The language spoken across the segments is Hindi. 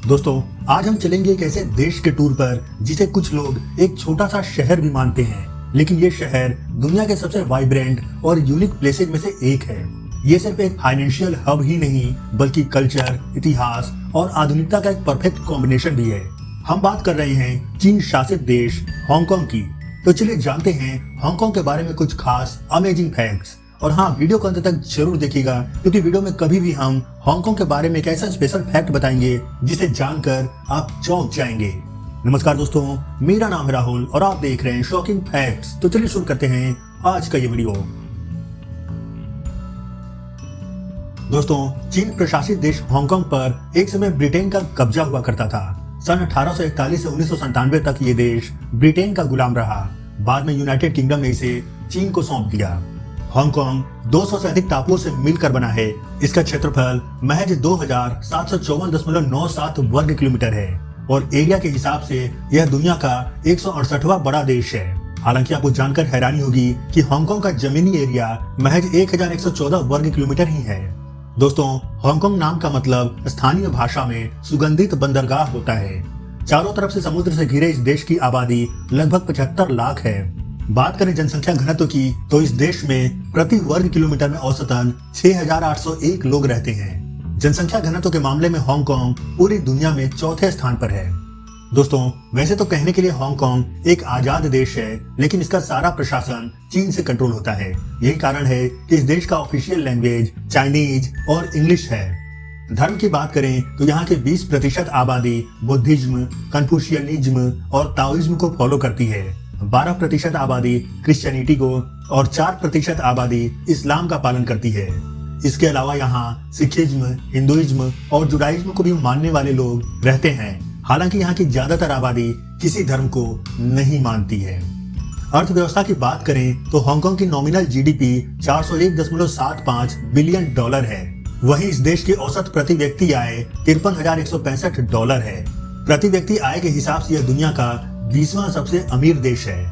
दोस्तों, आज हम चलेंगे एक ऐसे देश के टूर पर जिसे कुछ लोग एक छोटा सा शहर भी मानते हैं, लेकिन ये शहर दुनिया के सबसे वाइब्रेंट और यूनिक प्लेसेज में से एक है। ये सिर्फ एक फाइनेंशियल हब ही नहीं, बल्कि कल्चर, इतिहास और आधुनिकता का एक परफेक्ट कॉम्बिनेशन भी है। हम बात कर रहे हैं चीन शासित देश हांगकांग की। तो चलिए जानते हैं हांगकांग के बारे में कुछ खास अमेजिंग फैक्ट्स। और हाँ, वीडियो को अंत तक जरूर देखिएगा, क्योंकि वीडियो में कभी भी हम हांगकांग के बारे में एक ऐसा स्पेशल फैक्ट बताएंगे जिसे जानकर आप चौंक जाएंगे। नमस्कार दोस्तों, मेरा नाम है राहुल और आप देख रहे हैं शॉकिंग फैक्ट्स। तो चलिए शुरू करते हैं आज का ये वीडियो। दोस्तों, चीन प्रशासित देश हांगकांग पर एक समय ब्रिटेन का कब्जा हुआ करता था। सन 1841 से 1997 तक ये देश ब्रिटेन का गुलाम रहा। बाद में यूनाइटेड किंगडम ने इसे चीन को सौंप दिया। हांगकांग 200 से अधिक टापुओं से मिलकर बना है। इसका क्षेत्रफल महज 2754.97 वर्ग किलोमीटर है और एरिया के हिसाब से यह दुनिया का 168वां बड़ा देश है। हालांकि आपको जानकर हैरानी होगी कि हांगकांग का जमीनी एरिया महज 1114 वर्ग किलोमीटर ही है। दोस्तों, हांगकांग नाम का मतलब स्थानीय भाषा में सुगंधित बंदरगाह होता है। चारों तरफ से समुद्र से घिरे इस देश की आबादी लगभग 75 लाख है। बात करें जनसंख्या घनत्व की, तो इस देश में प्रति वर्ग किलोमीटर में औसतन 6801 लोग रहते हैं। जनसंख्या घनत्व के मामले में हांगकांग पूरी दुनिया में चौथे स्थान पर है। दोस्तों, वैसे तो कहने के लिए हांगकांग एक आजाद देश है, लेकिन इसका सारा प्रशासन चीन से कंट्रोल होता है। यही कारण है कि इस देश का ऑफिशियल लैंग्वेज चाइनीज और इंग्लिश है। धर्म की बात करें तो यहाँ के 20% आबादी बुद्धिज्म, कन्फ्यूशियनिज्म और ताओइज्म को फॉलो करती है। 12% आबादी क्रिश्चियनिटी को और 4% आबादी इस्लाम का पालन करती है। इसके अलावा यहाँ सिखिज्म, हिंदुइज्म और जुडाइज्म को भी मानने वाले लोग रहते हैं। हालांकि यहाँ की ज्यादातर आबादी किसी धर्म को नहीं मानती है। अर्थव्यवस्था की बात करें तो हांगकांग की नॉमिनल जीडीपी 401.75 बिलियन डॉलर है। वहीं इस देश की औसत प्रति व्यक्ति आय $53,165 है। प्रति व्यक्ति आय के हिसाब से यह दुनिया का 20वां सबसे अमीर देश है।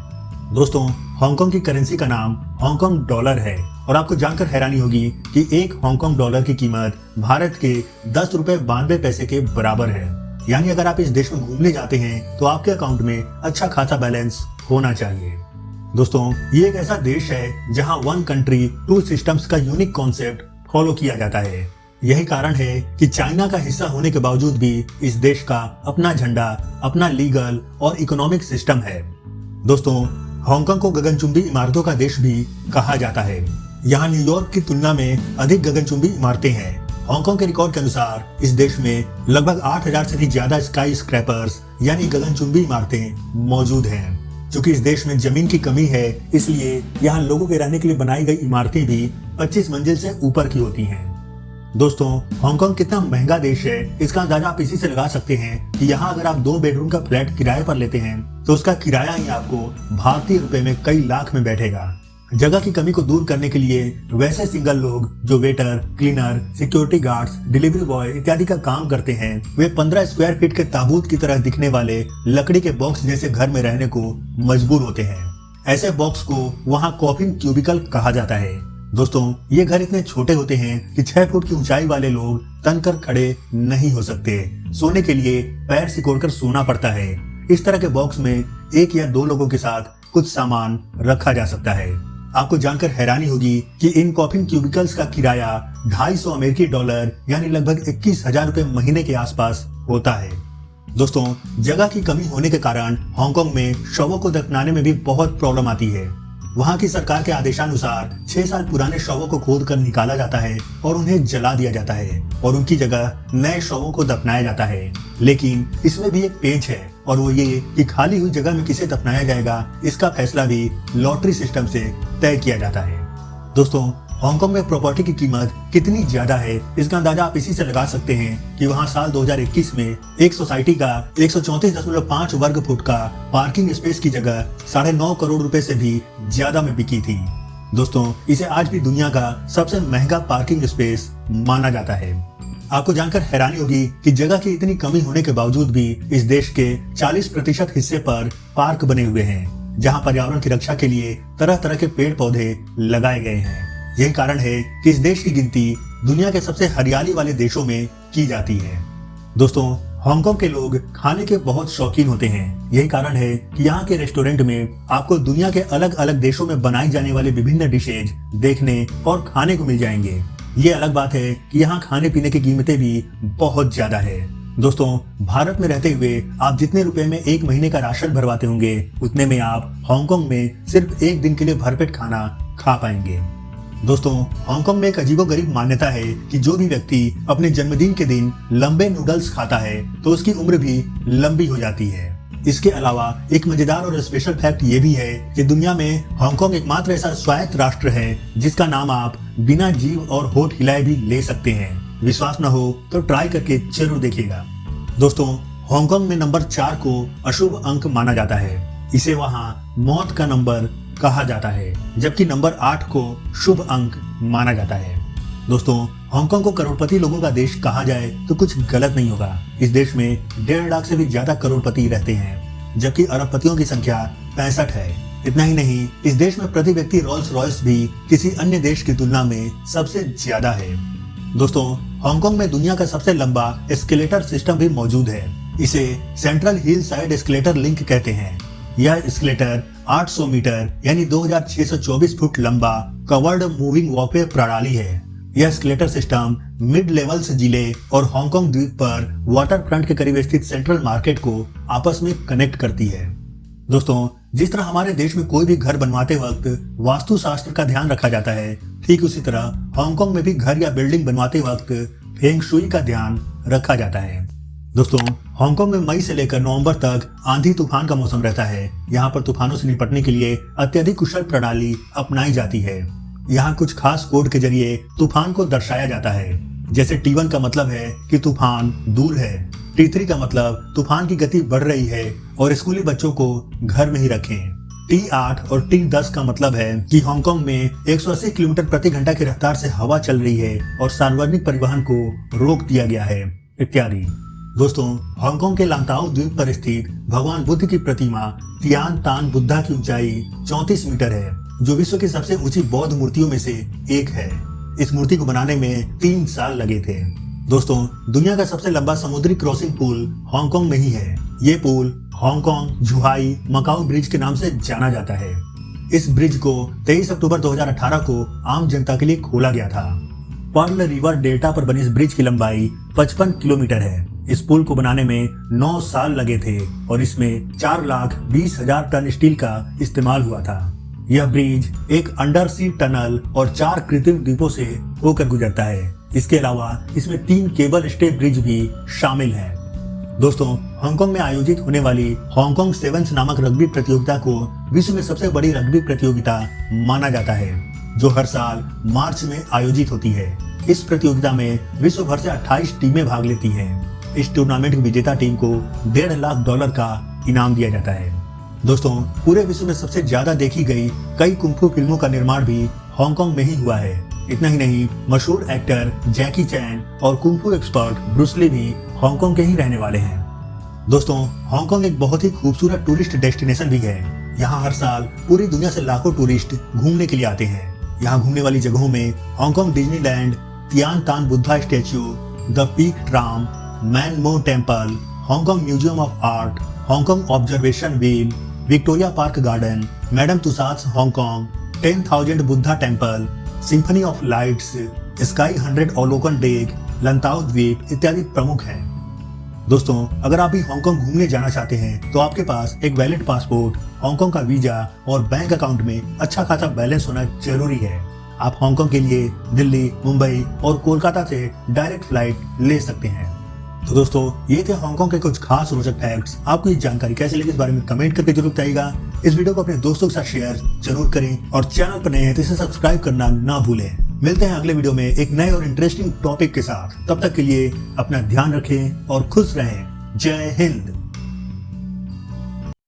दोस्तों, हांगकांग की करेंसी का नाम हांगकांग डॉलर है और आपको जानकर हैरानी होगी कि एक हांगकांग डॉलर की कीमत भारत के 10 रुपए 92 पैसे के बराबर है। यानी अगर आप इस देश में घूमने जाते हैं तो आपके अकाउंट में अच्छा खासा बैलेंस होना चाहिए। दोस्तों, ये एक ऐसा देश है जहां वन कंट्री टू सिस्टम्स का यूनिक कॉन्सेप्ट फॉलो किया जाता है। यही कारण है कि चाइना का हिस्सा होने के बावजूद भी इस देश का अपना झंडा, अपना लीगल और इकोनॉमिक सिस्टम है। दोस्तों, हांगकांग को गगनचुंबी इमारतों का देश भी कहा जाता है। यहाँ न्यूयॉर्क की तुलना में अधिक गगनचुंबी इमारतें हैं। हांगकांग के रिकॉर्ड के अनुसार इस देश में लगभग 8000 से भी ज्यादा स्काई स्क्रैपर्स यानी गगनचुंबी इमारतें मौजूद हैं। चूंकि इस देश में जमीन की कमी है, इसलिए यहाँ लोगों के रहने के लिए बनाई गई इमारतें भी 25 मंजिल से ऊपर की होती हैं। दोस्तों, हांगकांग कितना महंगा देश है, इसका अंदाजा आप इसी से लगा सकते हैं कि यहाँ अगर आप 2 बेडरूम का फ्लैट किराए पर लेते हैं तो उसका किराया ही आपको भारतीय रुपए में कई लाख में बैठेगा। जगह की कमी को दूर करने के लिए वैसे सिंगल लोग जो waiter, cleaner, security guards, delivery boy इत्यादि का काम करते हैं, वे 15 स्क्वायर फीट के ताबूत की तरह दिखने वाले लकड़ी के बॉक्स जैसे घर में रहने को मजबूर होते हैं। ऐसे बॉक्स को वहाँ कॉफिन क्यूबिकल कहा जाता है। दोस्तों, ये घर इतने छोटे होते हैं कि 6 फुट की ऊंचाई वाले लोग तनकर खड़े नहीं हो सकते। सोने के लिए पैर सिकोड़कर सोना पड़ता है। इस तरह के बॉक्स में 1 या 2 लोगों के साथ कुछ सामान रखा जा सकता है। आपको जानकर हैरानी होगी कि इन कॉफिन क्यूबिकल्स का किराया $250 यानी लगभग 21,000 रुपए महीने के आसपास होता है। दोस्तों, जगह की कमी होने के कारण हांगकांग में शवों को दफनाने में भी बहुत प्रॉब्लम आती है। वहाँ की सरकार के आदेशानुसार 6 साल पुराने शवों को खोद कर निकाला जाता है और उन्हें जला दिया जाता है और उनकी जगह नए शवों को दफनाया जाता है। लेकिन इसमें भी एक पेच है, और वो ये कि खाली हुई जगह में किसे दफनाया जाएगा, इसका फैसला भी लॉटरी सिस्टम से तय किया जाता है। दोस्तों, हांगकांग में प्रॉपर्टी की कीमत कितनी ज्यादा है, इसका अंदाजा आप इसी से लगा सकते हैं कि वहाँ साल 2021 में एक सोसाइटी का 134.5 वर्ग फुट का पार्किंग स्पेस की जगह 9.5 करोड़ रुपए से भी ज्यादा में बिकी थी। दोस्तों, इसे आज भी दुनिया का सबसे महंगा पार्किंग स्पेस माना जाता है। आपको जानकर हैरानी होगी कि जगह की इतनी कमी होने के बावजूद भी इस देश के 40% हिस्से पर पार्क बने हुए हैं, जहाँ पर्यावरण की रक्षा के लिए तरह तरह के पेड़ पौधे लगाए गए हैं। यही कारण है कि इस देश की गिनती दुनिया के सबसे हरियाली वाले देशों में की जाती है। दोस्तों, हांगकांग के लोग खाने के बहुत शौकीन होते हैं। यही कारण है कि यहाँ के रेस्टोरेंट में आपको दुनिया के अलग अलग देशों में बनाई जाने वाले विभिन्न डिशेज देखने और खाने को मिल जाएंगे। ये अलग बात है कि यहाँ खाने पीने की कीमतें भी बहुत ज्यादा है। दोस्तों, भारत में रहते हुए आप जितने रुपए में एक महीने का राशन भरवाते होंगे, उतने में आप हांगकांग में सिर्फ एक दिन के लिए भरपेट खाना खा पाएंगे। दोस्तों, हांगकांग में एक अजीबोगरीब मान्यता है कि जो भी व्यक्ति अपने जन्मदिन के दिन लंबे नूडल्स खाता है तो उसकी उम्र भी लंबी हो जाती है। इसके अलावा एक मजेदार और स्पेशल फैक्ट ये भी है कि दुनिया में हांगकांग एकमात्र ऐसा स्वायत्त राष्ट्र है जिसका नाम आप बिना जीभ और होठ हिलाए भी ले सकते हैं। विश्वास न हो तो ट्राई करके जरूर देखिएगा। दोस्तों, हांगकांग में नंबर 4 को अशुभ अंक माना जाता है। इसे वहाँ मौत का नंबर कहा जाता है, जबकि नंबर 8 को शुभ अंक माना जाता है। दोस्तों, हांगकांग को करोड़पति लोगों का देश कहा जाए तो कुछ गलत नहीं होगा। इस देश में 1.5 लाख से भी ज्यादा करोड़पति रहते हैं, जबकि अरबपतियों की संख्या 65 है। इतना ही नहीं, इस देश में प्रति व्यक्ति रोल्स रॉयस भी किसी अन्य देश की तुलना में सबसे ज्यादा है। दोस्तों, हांगकांग में दुनिया का सबसे लंबा एस्केलेटर सिस्टम भी मौजूद है। इसे central hill side escalator link कहते हैं। यह एस्केलेटर 800 मीटर यानी 2624 फुट लंबा कवर्ड मूविंग वॉकवे प्रणाली है। यह एस्केलेटर सिस्टम मिड लेवल्स जिले और हांगकांग द्वीप पर वाटर फ्रंट के करीब स्थित सेंट्रल मार्केट को आपस में कनेक्ट करती है। दोस्तों, जिस तरह हमारे देश में कोई भी घर बनवाते वक्त वास्तु शास्त्र का ध्यान रखा जाता है, ठीक उसी तरह हांगकांग में भी घर या बिल्डिंग बनवाते वक्त फेंग शुई का ध्यान रखा जाता है। दोस्तों, हांगकांग में मई से लेकर नवंबर तक आंधी तूफान का मौसम रहता है। यहाँ पर तूफानों से निपटने के लिए अत्यधिक कुशल प्रणाली अपनाई जाती है। यहाँ कुछ खास कोड के जरिए तूफान को दर्शाया जाता है। जैसे T1 का मतलब है कि तूफान दूर है, T3 का मतलब तूफान की गति बढ़ रही है और स्कूली बच्चों को घर में ही रखें। T8 और T10 का मतलब है कि हांगकांग में 180 किलोमीटर प्रति घंटा की रफ्तार से हवा चल रही है और सार्वजनिक परिवहन को रोक दिया गया है, इत्यादि। दोस्तों, हांगकांग के लांताओ द्वीप पर स्थित भगवान बुद्ध की प्रतिमा तियान तान बुद्धा की ऊंचाई 34 मीटर है, जो विश्व की सबसे ऊंची बौद्ध मूर्तियों में से एक है। इस मूर्ति को बनाने में 3 साल लगे थे। दोस्तों, दुनिया का सबसे लंबा समुद्री क्रॉसिंग पुल हांगकांग में ही है। ये पुल हांगकांग झुहाई मकाऊ ब्रिज के नाम से जाना जाता है। इस ब्रिज को 23 अक्टूबर 2018 को आम जनता के लिए खोला गया था। पर्ल रिवर डेल्टा पर बनी इस ब्रिज की लंबाई 55 किलोमीटर है। इस पुल को बनाने में 9 साल लगे थे और इसमें 4,20,000 टन स्टील का इस्तेमाल हुआ था। यह ब्रिज एक अंडर सी टनल और 4 कृत्रिम द्वीपों से होकर गुजरता है। इसके अलावा इसमें 3 केबल स्टे ब्रिज भी शामिल हैं। दोस्तों, हांगकांग में आयोजित होने वाली हांगकांग सेवन्स नामक रग्बी प्रतियोगिता को विश्व में सबसे बड़ी रग्बी प्रतियोगिता माना जाता है, जो हर साल मार्च में आयोजित होती है। इस प्रतियोगिता में विश्व भर से 28 टीमें भाग लेती हैं। इस टूर्नामेंट की विजेता टीम को $1.5 लाख का इनाम दिया जाता है। दोस्तों, पूरे विश्व में सबसे ज्यादा देखी गई कई कुंफू फिल्मों का निर्माण भी हांगकांग में ही हुआ है। इतना ही नहीं, मशहूर एक्टर जैकी चैन और कुंफू एक्सपर्ट ब्रूस ली भी हांगकांग के ही रहने वाले हैं। दोस्तों, हांगकांग एक बहुत ही खूबसूरत टूरिस्ट डेस्टिनेशन भी है। यहाँ हर साल पूरी दुनिया से लाखों टूरिस्ट घूमने के लिए आते हैं। यहाँ घूमने वाली जगहों में Hong Kong Disneyland, Tian Tan Buddha statue, the Peak Tram, Man Mo temple, Hong Kong Museum of Art, Hong Kong Observation Wheel, Victoria Park garden, Madame Tussauds Hong Kong, 10,000 Buddha temple, symphony of lights, sky 100 अवलोकन डेक, लंताओ द्वीप इत्यादि प्रमुख हैं। दोस्तों, अगर आप भी हांगकांग घूमने जाना चाहते हैं तो आपके पास एक वैलिड पासपोर्ट, हांगकांग का वीजा और बैंक अकाउंट में अच्छा खासा बैलेंस होना जरूरी है। आप हांगकांग के लिए दिल्ली, मुंबई और कोलकाता से डायरेक्ट फ्लाइट ले सकते हैं। तो दोस्तों, ये थे हांगकांग के कुछ खास रोचक फैक्ट्स। आपको ये जानकारी कैसी लगी इस बारे में कमेंट करके जरूर बताइएगा। इस वीडियो को अपने दोस्तों के साथ शेयर जरूर करें और चैनल पर नए हैं तो इसे सब्सक्राइब करना ना भूलें। मिलते हैं अगले वीडियो में एक नए और इंटरेस्टिंग टॉपिक के साथ। तब तक के लिए अपना ध्यान रखें और खुश रहें। जय हिंद।